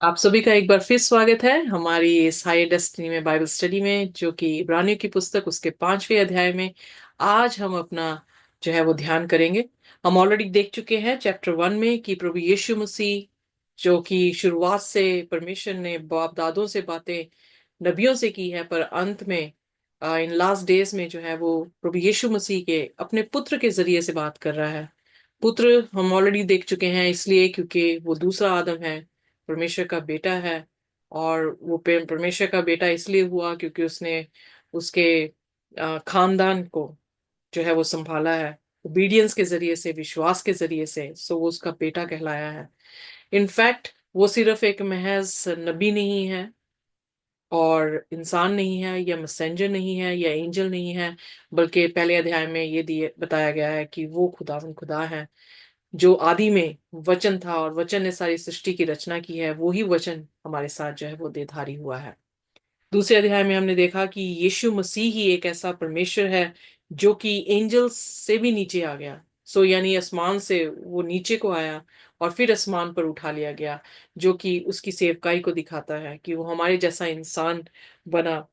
आप सभी का एक बार फिर स्वागत है हमारी इस हाई डेस्टिनी में बाइबल स्टडी में, जो कि इब्रानियों की पुस्तक उसके 5वें अध्याय में आज हम अपना जो है वो ध्यान करेंगे। हम ऑलरेडी देख चुके हैं चैप्टर 1 में कि प्रभु यीशु मसीह जो कि शुरुआत से परमेश्वर ने बाप दादों से बातें नबियों से की है, पर अंत में इन लास्ट डेज में जो है वो प्रभु यीशु मसीह के अपने पुत्र के जरिए से बात कर रहा है। पुत्र हम ऑलरेडी देख चुके हैं, इसलिए क्योंकि वो दूसरा आदम है, परमेश्वर का बेटा है। और वो परमेश्वर का बेटा इसलिए हुआ क्योंकि उसने उसके खानदान को जो है वो संभाला है ओबीडियंस के जरिए से, विश्वास के जरिए से। सो वो उसका बेटा कहलाया है। इनफैक्ट वो सिर्फ एक महज नबी नहीं है और इंसान नहीं है या मैसेंजर नहीं है या एंजल नहीं है, बल्कि पहले अध्याय में ये दिए बताया गया है कि वो खुदावन खुदा है, जो आदि में वचन था और वचन ने सारी सृष्टि की रचना की है। वो ही वचन हमारे साथ जो है वो देहधारी हुआ है। दूसरे अध्याय में हमने देखा कि यीशु मसीह ही एक ऐसा परमेश्वर है जो कि एंजल्स से भी नीचे आ गया। सो यानी आसमान से वो नीचे को आया और फिर आसमान पर उठा लिया गया, जो कि उसकी सेवकाई को दिखाता है कि वो हमारे जैसा इंसान बना।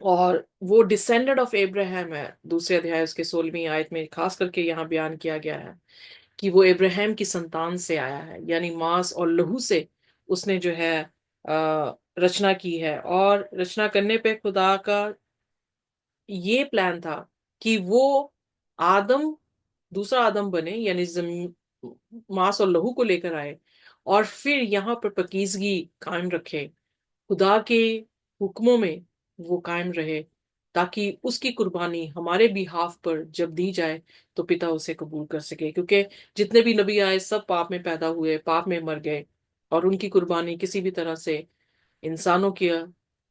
और वो डिसेंडेड ऑफ एब्राहम है। दूसरे अध्याय उसके 16वीं आयत में खास करके यहाँ बयान किया गया है कि वो इब्राहिम की संतान से आया है, यानी मांस और लहू से उसने जो है रचना की है। और रचना करने पे खुदा का ये प्लान था कि वो आदम दूसरा आदम बने, यानी मांस और लहू को लेकर आए और फिर यहाँ पर पकीजगी कायम रखे, खुदा के हुक्मों में वो कायम रहे, ताकि उसकी कुर्बानी हमारे बिहाफ पर जब दी जाए तो पिता उसे कबूल कर सके। क्योंकि जितने भी नबी आए सब पाप में पैदा हुए, पाप में मर गए, और उनकी कुर्बानी किसी भी तरह से इंसानों के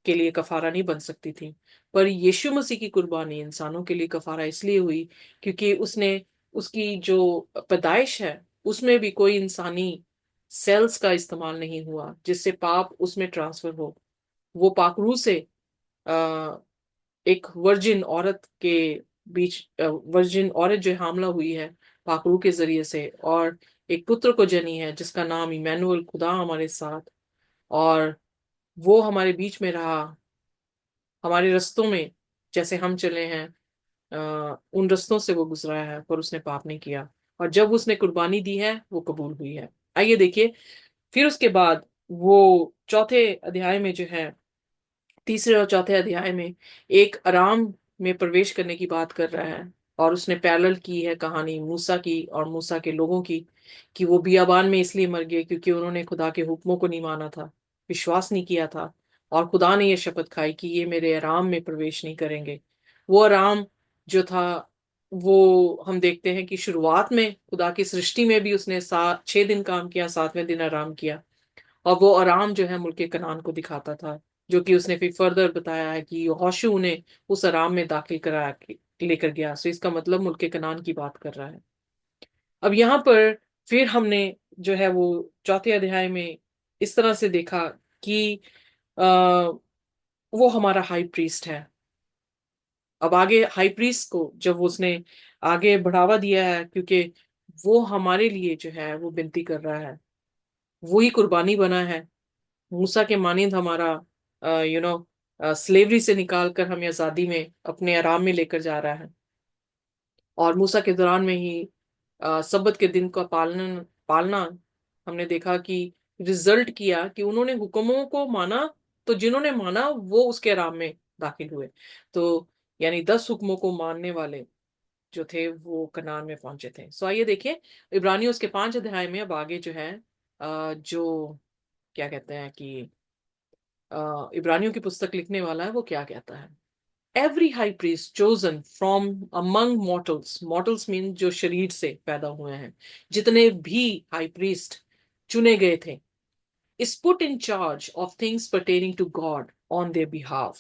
लिए कफारा नहीं बन सकती थी। पर यीशु मसीह की कुर्बानी इंसानों के लिए कफारा इसलिए हुई क्योंकि उसने उसकी जो पैदाइश है उसमें भी कोई इंसानी सेल्स का इस्तेमाल नहीं हुआ जिससे पाप उसमें ट्रांसफर हो। वो पाकरू से आ, एक वर्जिन औरत के बीच, वर्जिन औरत जो हामला हुई है पाकरू के जरिए से, और एक पुत्र को जनी है जिसका नाम इमैनुअल, खुदा हमारे साथ। और वो हमारे बीच में रहा, हमारे रस्तों में जैसे हम चले हैं, उन रस्तों से वो गुजरा है, पर उसने पाप नहीं किया। और जब उसने कुर्बानी दी है वो कबूल हुई है। आइए देखिए, फिर उसके बाद वो चौथे अध्याय में जो है, तीसरे और चौथे अध्याय में एक आराम में प्रवेश करने की बात कर रहा है। और उसने पैरेलल की है कहानी मूसा की और मूसा के लोगों की, कि वो बियाबान में इसलिए मर गए क्योंकि उन्होंने खुदा के हुक्मों को नहीं माना था, विश्वास नहीं किया था। और खुदा ने ये शपथ खाई कि ये मेरे आराम में प्रवेश नहीं करेंगे। वो आराम जो था, वो हम देखते हैं कि शुरुआत में खुदा की सृष्टि में भी उसने 6 दिन काम किया, 7वें दिन आराम किया। और वो आराम जो है मुल्क कनान को दिखाता था, जो कि उसने फिर फर्दर बताया है कि यहोशू ने उस आराम में दाखिल करा के लेकर गया। सो इसका मतलब मुल्क कनान की बात कर रहा है। अब यहाँ पर फिर हमने जो है वो चौथे अध्याय में इस तरह से देखा कि आ, वो हमारा हाई प्रीस्ट है। अब आगे हाई प्रीस्ट को जब उसने आगे बढ़ावा दिया है, क्योंकि वो हमारे लिए जो है वो विनती कर रहा है, वही कुर्बानी बना है। मूसा के मानिंद हमारा स्लेवरी से निकाल कर हमें आजादी में अपने आराम में लेकर जा रहा है। और मूसा के दौरान में ही सब्बत के दिन का पालन पालना हमने देखा कि रिजल्ट किया कि उन्होंने हुक्मों को माना, तो जिन्होंने माना वो उसके आराम में दाखिल हुए। तो यानी 10 हुक्मों को मानने वाले जो थे वो कनान में पहुंचे थे। सो आइए देखिए, इब्रानियों उसके 5 अध्याय में अब आगे जो है, जो क्या कहते हैं कि इब्रानियों की पुस्तक लिखने वाला है वो क्या कहता है। Every high priest chosen from among mortals, mortals mean जो शरीर से पैदा हुए हैं, जितने भी हाई प्रीस्ट चुने गए थे, is put in charge of things pertaining to God on their behalf.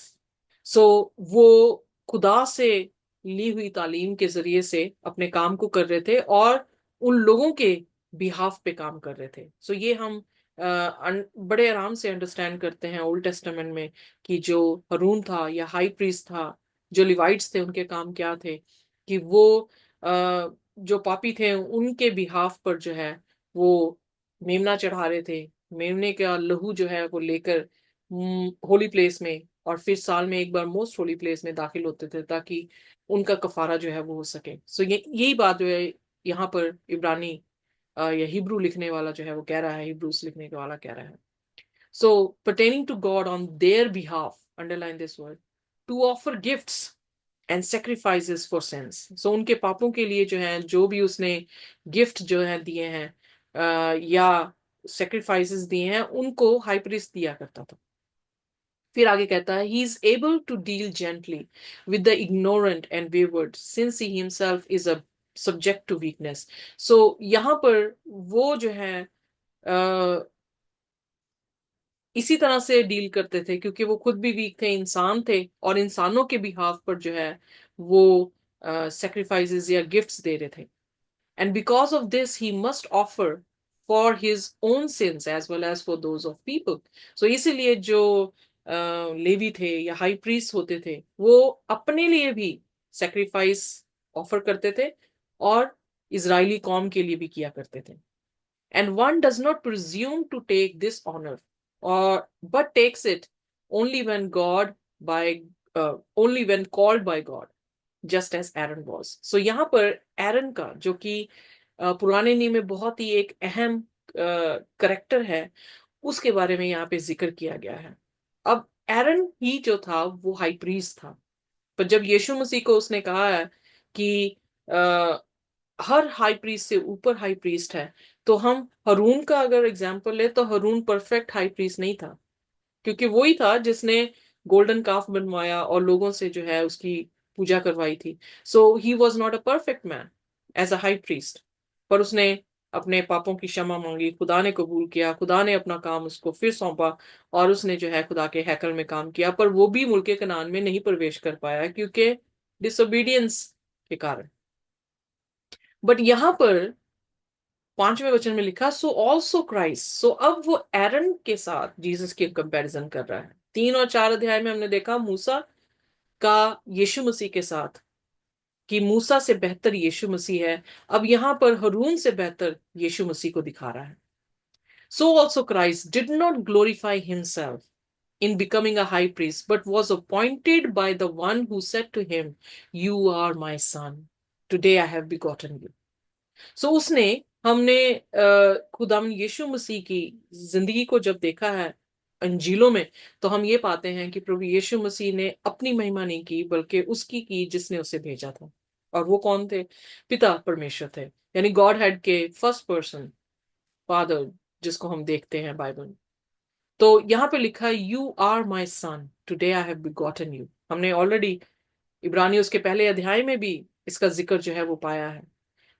So वो खुदा से ली हुई तालीम के जरिए से अपने काम को कर रहे थे और उन लोगों के बिहाफ पे काम कर रहे थे। सो ये हम बड़े आराम से अंडरस्टैंड करते हैं ओल्ड टेस्टामेंट में कि जो हरून था या हाई प्रीस्ट था, जो लिवाइट्स थे, उनके काम क्या थे कि वो जो पापी थे उनके बिहाफ पर जो है वो मेमना चढ़ा रहे थे, मेमने का लहू जो है वो लेकर होली प्लेस में, और फिर साल में एक बार मोस्ट होली प्लेस में दाखिल होते थे ताकि उनका कफारा जो है वो हो सके। सो ये यही बात जो है यहाँ पर इब्रानी या हिब्रू लिखने वाला जो है वो कह रहा है, हिब्रूस लिखने वाला कह रहा है। सो pertaining to God on their behalf, underline this word, to offer gifts and sacrifices for sins। so उनके पापों के लिए जो है जो भी उसने गिफ्ट जो है दिए हैं या सेक्रीफाइसेस दिए हैं, उनको हाई प्रीस्ट दिया करता था। फिर आगे कहता है he is able to deal gently with the ignorant and wayward since he himself is a subject to weakness. So यहाँ पर वो जो है इसी तरह से डील करते थे क्योंकि वो खुद भी वीक थे, इंसान थे, और इंसानों के बिहाफ पर जो है वो सेक्रीफाइसेस या गिफ्ट्स दे रहे थे। And because of this he must offer for his own sins as well as for those of people. So इसीलिए जो लेवी थे या हाई प्रीस्ट होते थे वो अपने लिए भी सेक्रीफाइस ऑफर करते थे और इजरायली कौम के लिए भी किया करते थे। And one does not presume to take this honor, or but takes it only when God by only when called by God, just as Aaron was। So यहाँ पर एरन का जो कि पुराने नियम में बहुत ही एक अहम करेक्टर है, उसके बारे में यहाँ पे जिक्र किया गया है। अब एरन ही जो था वो हाई प्रीस्ट था, पर जब यीशु मसीह को उसने कहा है कि हर हाई प्रीस्ट से ऊपर हाई प्रीस्ट है, तो हम हरून का अगर एग्जाम्पल ले तो हरून परफेक्ट हाई प्रीस्ट नहीं था, क्योंकि वही था जिसने गोल्डन काफ बनवाया और लोगों से जो है उसकी पूजा करवाई थी। So he was not a perfect man as a high priest, पर उसने अपने पापों की क्षमा मांगी, खुदा ने कबूल किया, खुदा ने अपना काम उसको फिर सौंपा, और उसने जो है खुदा के हैकल में काम किया, पर वो भी मुल्क कनान में नहीं प्रवेश कर पाया क्योंकि डिसोबीडियंस के कारण। बट यहां पर 5वें वचन में लिखा सो ऑल्सो क्राइस्ट। सो अब वो एरन के साथ जीसस की कंपैरिजन कर रहा है। 3 और 4 अध्याय में हमने देखा मूसा का यीशु मसीह के साथ, कि मूसा से बेहतर यीशु मसीह है। अब यहां पर हरून से बेहतर यीशु मसीह को दिखा रहा है। So also Christ did not glorify himself in becoming a high priest, but was appointed by the one who said to him, You are my son. Today I have begotten you। सो उसने हमने खुदाम यीशु मसीह की जिंदगी को जब देखा है अंजीलों में, तो हम ये पाते हैं कि प्रभु यीशु मसीह ने अपनी महिमा नहीं की बल्कि उसकी की जिसने उसे भेजा था। और वो कौन थे? पिता परमेश्वर थे, यानी गॉड हेड के फर्स्ट पर्सन फादर, जिसको हम देखते हैं बाइबल में। तो यहाँ पे लिखा है you are my son today I have begotten you. हमने ऑलरेडी इब्रानी उसके पहले अध्याय में भी इसका जिक्र जो है वो पाया है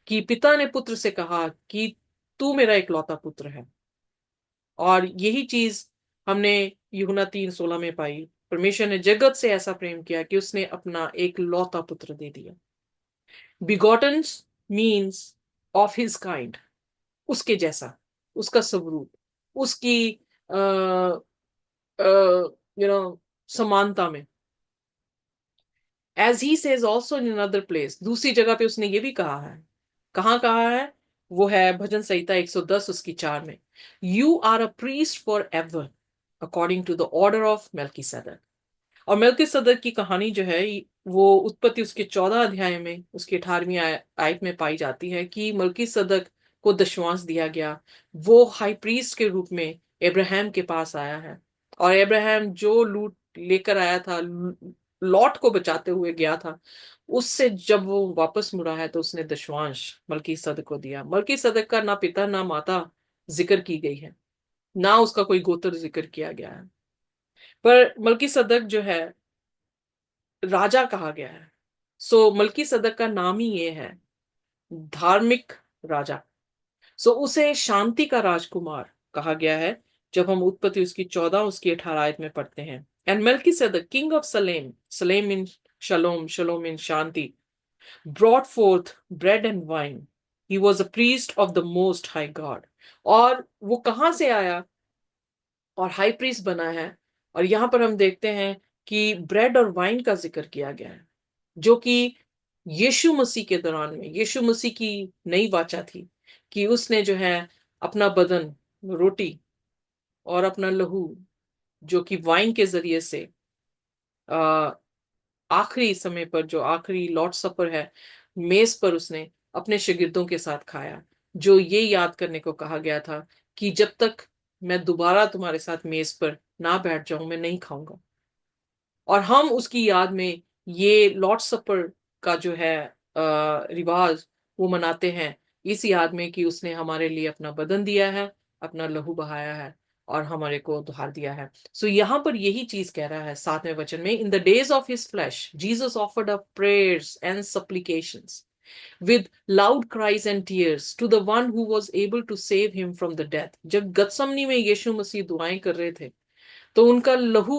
कि पिता ने पुत्र से कहा कि तू मेरा इकलौता पुत्र है। और यही चीज हमने यूहन्ना 3:16 में पाई। परमेश्वर ने जगत से ऐसा प्रेम किया कि उसने अपना एक लौता पुत्र दे दिया। Begotten means of his kind, उसके जैसा, उसका स्वरूप, उसकी समानता में। As he says also in another place, दूसरी जगह पे उसने ये भी कहा है। कहाँ कहा है? वो है भजन संहिता 110 उसकी 4 में। You are a priest forever according to the order of Melchizedek. और मेल्की सदक की कहानी जो है वो उत्पत्ति उसके 14 अध्याय में उसकी 18वीं आयत में पाई जाती है कि मल्की सदक को दशवांश दिया गया। वो हाई प्रीस्ट के रूप में अब्राहम के पास आया है, और अब्राहम जो लूट लेकर आया था, लॉट को बचाते हुए गया था, उससे जब वो वापस मुड़ा है तो उसने दशवांश मल्की सदक को दिया। मल्की सदक का ना पिता ना माता जिक्र की गई है, ना उसका कोई गोत्र जिक्र किया गया है, पर मल्की सदक जो है राजा कहा गया है। सो मल्की सदक का नाम ही ये है, धार्मिक राजा। सो उसे शांति का राजकुमार कहा गया है जब हम उत्पत्ति उसकी 14 उसकी 18 आयत में पढ़ते हैं। And Melchizedek king of Salem, Salem in Shalom, Shalom in शांति, brought forth bread and wine। he was a priest of the most high God। और वो कहां से आया और हाई प्रीस्ट बना है? और यहां पर हम देखते हैं कि ब्रेड और वाइन का जिक्र किया गया है, जो कि यीशु मसीह के दौरान में यीशु मसीह की नई वाचा थी कि उसने जो है अपना बदन रोटी और अपना लहू जो कि वाइन के जरिए से आ, आखिरी समय पर, जो आखिरी लॉर्ड सपर है, मेज पर उसने अपने शागिर्दों के साथ खाया, जो ये याद करने को कहा गया था कि जब तक मैं दोबारा तुम्हारे साथ मेज पर ना बैठ जाऊं मैं नहीं खाऊंगा। और हम उसकी याद में ये लॉर्ड सपर का जो है रिवाज वो मनाते हैं, इस याद में कि उसने हमारे लिए अपना बदन दिया है, अपना लहू बहाया है और हमारे को उद्धार दिया है। सो यहां पर यही चीज कह रहा है 7वें वचन में, in the days of his flesh Jesus offered up prayers and supplications with loud cries and tears to the one who was able to save him from the death। जब गत्समनी में यीशु मसीह दुआएं कर रहे थे तो उनका लहू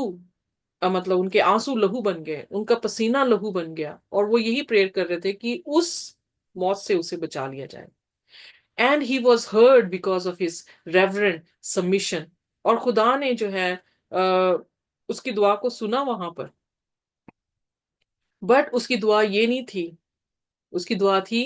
मतलब उनके आंसू लहू बन गए, उनका पसीना लहू बन गया, और वो यही प्रेयर कर रहे थे कि उस मौत से उसे बचा लिया जाए। And he was heard because of his reverent submission. और खुदा ने जो है उसकी दुआ को सुना वहां पर। बट उसकी दुआ ये नहीं थी, उसकी दुआ थी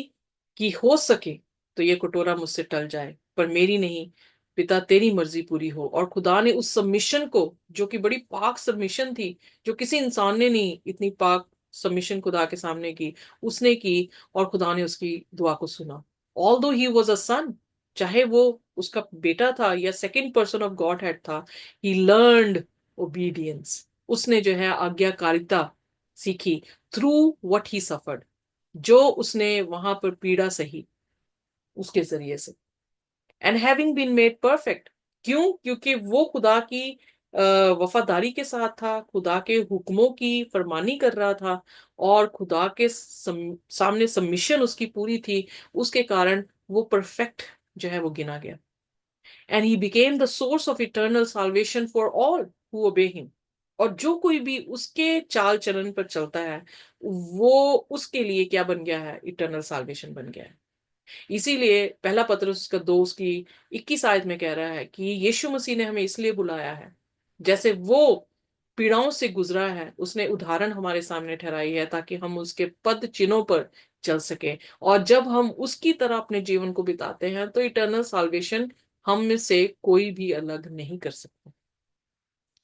कि हो सके तो ये कटोरा मुझसे टल जाए, पर मेरी नहीं पिता तेरी मर्जी पूरी हो। और खुदा ने उस सबमिशन को, जो कि बड़ी पाक सबमिशन थी, जो किसी इंसान ने नहीं इतनी पाक सबमिशन खुदा के सामने की, उसने की, और खुदा ने उसकी दुआ को सुना। ऑल दो ही वॉज अ सन, चाहे वो उसका बेटा था या second person of God head था, ही लर्नड ओबीडियंस। उसने जो है आज्ञाकारिता सीखी थ्रू व्हाट ही सफर्ड, जो उसने वहां पर पीड़ा सही उसके जरिए से। And having been made perfect, क्यों? क्योंकि वो खुदा की वफादारी के साथ था, खुदा के हुक्मों की फरमानी कर रहा था, और खुदा के सामने सबमिशन उसकी पूरी थी। उसके कारण वो परफेक्ट जो है वो गिना गया। And he became the source of eternal salvation for all who obey him. और जो कोई भी उसके चाल चलन पर चलता है वो उसके लिए क्या बन गया है? इटर्नल साल्वेशन बन गया है। इसीलिए पहला पतरस का 2 उसकी 21 आयत में कह रहा है कि यीशु मसीह ने हमें इसलिए बुलाया है, जैसे वो पीड़ाओं से गुजरा है उसने उदाहरण हमारे सामने ठहराई है, ताकि हम उसके पद चिन्हों पर चल सके। और जब हम उसकी तरह अपने जीवन को बिताते हैं तो इटर्नल साल्वेशन हम में से कोई भी अलग नहीं कर सकता।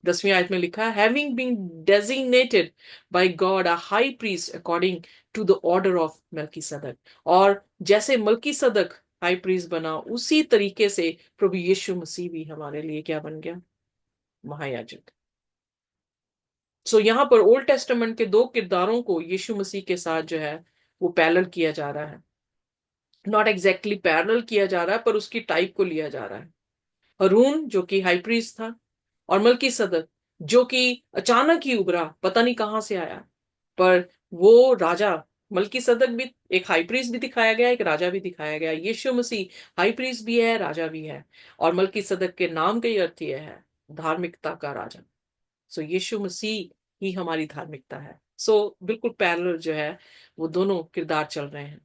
10वीं आयत में लिखा है, having been designated by God a high priest according to the order of Melchizedek. और जैसे मल्कीसदक हाई प्रीस्ट बना, उसी तरीके से प्रभु यीशु मसीह भी हमारे लिए क्या बन गया? महायाजक। सो यहाँ पर ओल्ड टेस्टामेंट के 2 किरदारों को यीशु मसीह के साथ जो है वो पैरेलल किया जा रहा है। नॉट एग्जैक्टली पैरेलल किया जा रहा है, पर उसकी टाइप को लिया जा रहा है। हरून जो कि हाई प्रीस्ट था, और मल्की सदक जो कि अचानक ही उभरा, पता नहीं कहां से आया, पर वो राजा। मल्की सदक भी एक हाई प्रीस्ट भी दिखाया गया, एक राजा भी दिखाया गया। यीशु मसीह हाई प्रीस्ट भी है, राजा भी है। और मल्की सदक के नाम का ही अर्थ यह है, धार्मिकता का राजा। सो यीशु मसीह ही हमारी धार्मिकता है। सो बिल्कुल पैरेलल जो है वो दोनों किरदार चल रहे हैं।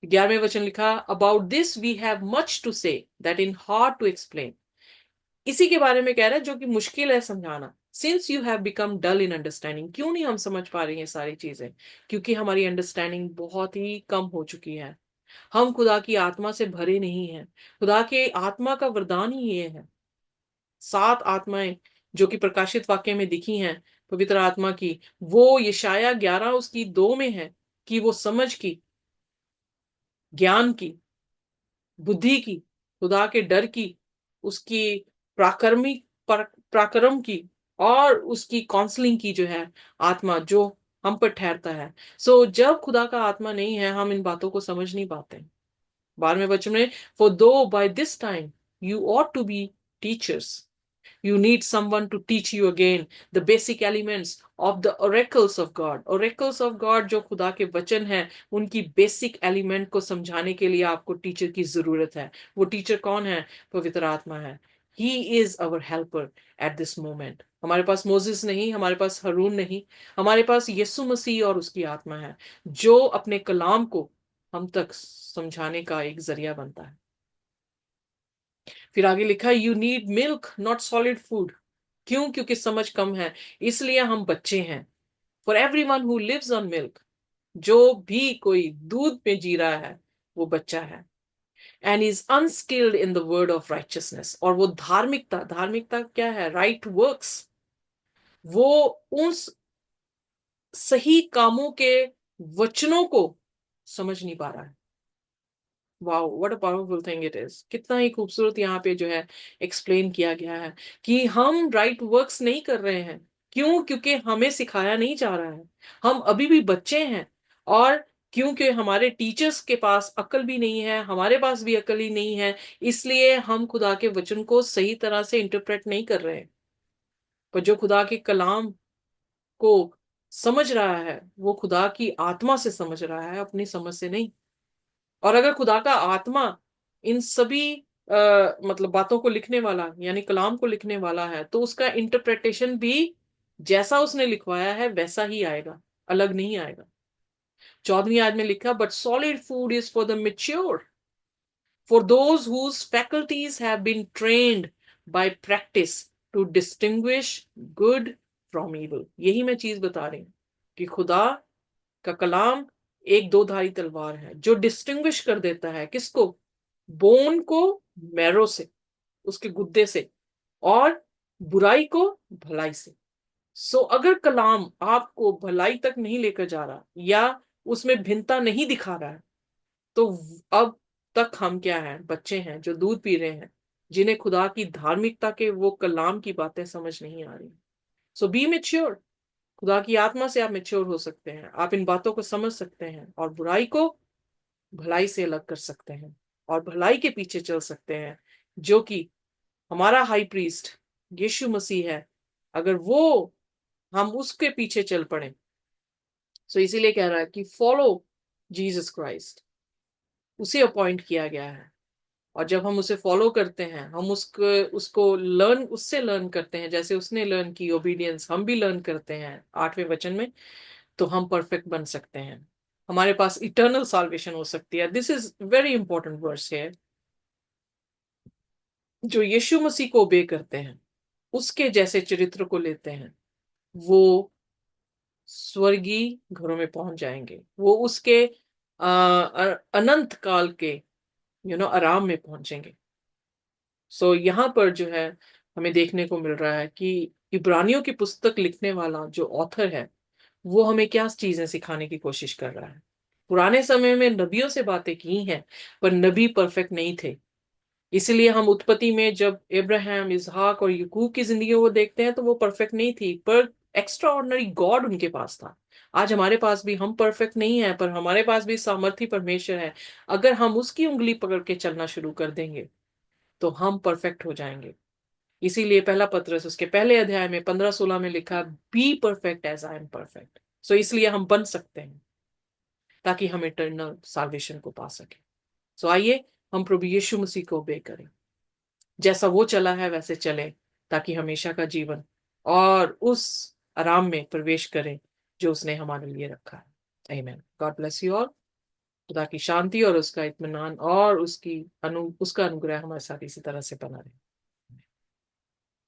11वें वचन लिखा, about this we have much to say that in hard to explain. इसी के बारे में कह रहा है जो कि मुश्किल है समझाना। Since you have become dull in understanding, क्यों नहीं हम समझ पा रही हैं सारी चीजें? क्योंकि हमारी अंडरस्टैंडिंग बहुत ही कम हो चुकी है। हम खुदा की आत्मा से भरे नहीं हैं। खुदा के आत्मा का वरदान ही ये है। 7 आत्माएं जो कि प्रकाशित वाक्य में दिखी हैं पवित्र आत्मा की, वो यशाया 11 उसकी 2 में है कि वो समझ की, ज्ञान की, बुद्धि की, खुदा के डर की, उसकी प्राकर्मिक प्राक्रम की, और उसकी काउंसलिंग की जो है आत्मा जो हम पर ठहरता है। सो जब खुदा का आत्मा नहीं है हम इन बातों को समझ नहीं पाते। 12वें वचन में, for though by this time you ought to be teachers, you need someone to teach you again the basic elements of the oracles of God। oracles of God जो खुदा के वचन हैं, उनकी बेसिक एलिमेंट को समझाने के लिए आपको टीचर की जरूरत है। वो टीचर कौन है? पवित्र आत्मा है। He is our helper at this moment. हमारे पास मोजिस नहीं, हमारे पास हारून नहीं, हमारे पास यीशु मसीह और उसकी आत्मा है, जो अपने कलाम को हम तक समझाने का एक जरिया बनता है। फिर आगे लिखा, you need milk not solid food. क्यों? क्योंकि समझ कम है, इसलिए हम बच्चे हैं। For every one who lives on milk, जो भी कोई दूध पे जी रहा है वो बच्चा है। And is unskilled in the word of righteousness, और वो धार्मिकता, धार्मिकता क्या है, राइट वर्क्स, वो उस सही कामों के वचनों को समझ नहीं पा रहा है। Wow, what a powerful thing it is. कितना ही खूबसूरत यहाँ पे जो है एक्सप्लेन किया गया है कि हम राइट वर्क्स नहीं कर रहे हैं। क्यों? क्योंकि हमें सिखाया नहीं जा रहा है, हम अभी भी बच्चे हैं। और क्योंकि हमारे टीचर्स के पास अक्ल भी नहीं है, हमारे पास भी अक्ल ही नहीं है, इसलिए हम खुदा के वचन को सही तरह से इंटरप्रेट नहीं कर रहे हैं। पर जो खुदा के कलाम को समझ रहा है, वो खुदा की आत्मा से समझ रहा है, अपनी समझ से नहीं। और अगर खुदा का आत्मा इन सभी मतलब बातों को लिखने वाला, यानी कलाम को लिखने वाला है, तो उसका इंटरप्रिटेशन भी जैसा उसने लिखवाया है वैसा ही आएगा, अलग नहीं आएगा। 14वीं आयत में लिखा, but solid food is for the mature, for those whose faculties have been trained by practice to distinguish good from evil. यही मैं चीज बता रही हूँ कि खुदा का कलाम एक दो धारी तलवार है जो डिस्टिंग्विश कर देता है किसको? बोन को मैरो से, उसके गुद्दे से, और बुराई को भलाई से। सो अगर कलाम आपको भलाई तक नहीं लेकर जा रहा या उसमें भिन्नता नहीं दिखा रहा है, तो अब तक हम क्या हैं? बच्चे हैं जो दूध पी रहे हैं, जिन्हें खुदा की धार्मिकता के वो कलाम की बातें समझ नहीं आ रही। सो बी मेच्योर। खुदा की आत्मा से आप मेच्योर हो सकते हैं, आप इन बातों को समझ सकते हैं और बुराई को भलाई से अलग कर सकते हैं और भलाई के पीछे चल सकते हैं, जो कि हमारा हाई प्रीस्ट यीशु मसीह है। अगर वो, हम उसके पीछे चल पड़े, सो इसीलिए कह रहा है कि फॉलो जीसस क्राइस्ट, उसे अपॉइंट किया गया है। और जब हम उसे फॉलो करते हैं, हम उसको उसको लर्न, उससे लर्न करते हैं, जैसे उसने लर्न की ओबीडियंस हम भी लर्न करते हैं 8वें वचन में, तो हम परफेक्ट बन सकते हैं, हमारे पास इटर्नल साल्वेशन हो सकती है। This is very important verse है। जो यीशु मसीह को ओबे करते हैं, उसके जैसे चरित्र को लेते हैं, वो स्वर्गीय घरों में पहुंच जाएंगे, वो उसके अनंत काल के आराम में पहुंचेंगे। सो यहाँ पर जो है हमें देखने को मिल रहा है कि इब्रानियों की पुस्तक लिखने वाला जो ऑथर है, वो हमें क्या चीजें सिखाने की कोशिश कर रहा है। पुराने समय में नबियों से बातें की हैं, पर नबी परफेक्ट नहीं थे। इसलिए हम उत्पत्ति में जब इब्राहिम, इसहाक और याकूब की जिंदगी को देखते हैं, तो वो परफेक्ट नहीं थी, पर एक्स्ट्रा ऑर्डिनरी गॉड उनके पास था। आज हमारे पास भी, हम परफेक्ट नहीं है, पर हमारे पास भी सामर्थी परमेश्वर है। अगर हम उसकी उंगली पकड़ के चलना शुरू कर देंगे, तो हम परफेक्ट हो जाएंगे। इसीलिए पहला पत्रस उसके पहले अध्याय में 15-16 में लिखा, be perfect as I am perfect. So इसलिए हम बन सकते हैं, ताकि हम इटर्नल साल्वेशन को पा सके। सो आइए हम प्रभु यीशु मसीह को ओबे करें, जैसा वो चला है वैसे चले, ताकि हमेशा का जीवन और उस आराम में प्रवेश करें जो उसने हमारे लिए रखा है। आमीन। God bless you all. खुदा की शांति और उसका इत्मीनान और उसका अनुग्रह हमारे साथ इसी तरह से बना रहे।